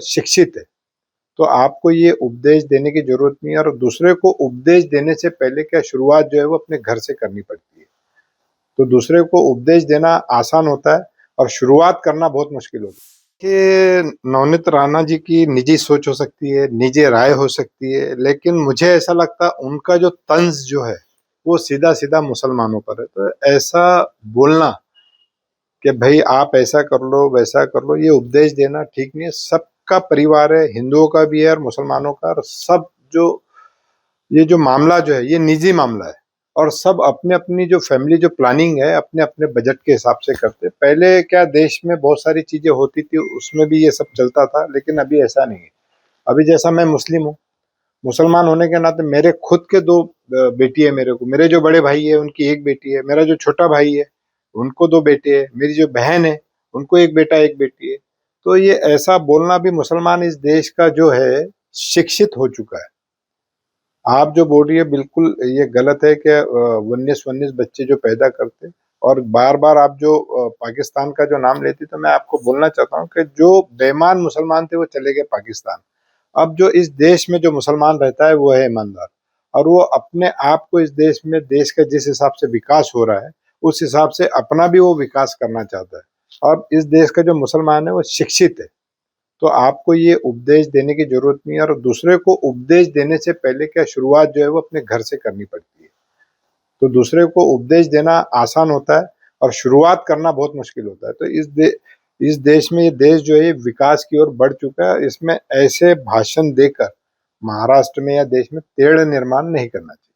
शिक्षित है, तो आपको ये उपदेश देने की ज़रूरत नहीं है और दूसरे को उपदेश देने से पहले क्या शुरुआत जो है वो अपने घर से करनी पड़ती है। तो दूसरे को उपदेश देना आसान होता है और शुरुआत करना बहुत मुश्किल होता है। कि नवनीत राणा जी की निजी सोच हो सकती है, निजी राय हो सकती है, लेकिन मुझे ऐसा लगता है उनका जो तंज़ जो है, वो सीधा-सीधा मुसलमानों पर है। तो ऐसा बोलना कि भई आप ऐसा कर लो, वैसा कर लो, ये उपदेश देना ठीक नहीं है। सबका परिवार है, हिंदुओं का भी है और मुसलमानों का, और सब जो ये जो मामला जो है, ये निजी मामला है और सब अपनी-अपनी जो फैमिली जो प्लानिंग है, अपने-अपने बजट के हिसाब से करते हैं। पहले क्या देश में बहुत सारी चीज़ें होती थी, उसमें भी ये सब चलता था, लेकिन अभी ऐसा नहीं है। अभी जैसा मैं मुस्लिम हूँ, मुसलमान होने के नाते मेरे खुद के 2 बेटी है मेरे को। मेरे जो बड़े भाई है, उनकी 1 बेटी है। मेरा जो छोटा भाई है, उनको 2 बेटे हैं। मेरी जो बहन है, उनको 1 बेटा, 1 बेटी है। तो ये ऐसा बोलना भी, मुसलमान इस देश का जो है, शिक्षित हो चुका है। आप जो बोल रही है बिल्कुल ये गलत है कि 19-19 बच्चे जो पैदा करते और बार-बार आप जो पाकिस्तान का जो नाम लेती, तो मैं आपको बोलना चाहता हूँ कि जो बेईमान मुसलमान थे वो चले गए पाकिस्तान। अब जो इस देश में जो मुसलमान रहता है वो है ईमानदार और वो अपने आप को इस देश में, देश का जिस हिसाब से विकास हो रहा है, उस हिसाब से अपना भी वो विकास करना चाहता है। और इस देश का जो मुसलमान है वो शिक्षित है। तो आपको ये उपदेश देने की ज़रूरत नहीं है और दूसरे को उपदेश देने से पहले क्या शुरुआत जो है वो अपने घर से करनी पड़ती है। तो दूसरे को उपदेश देना आसान होता है और शुरुआत करना बहुत मुश्किल होता है। तो इस देश में, ये देश जो है ये विकास की ओर बढ़ चुका है। इसमें ऐसे भाषण देकर महाराष्ट्र में या देश में तेढ़ निर्माण नहीं करना चाहिए।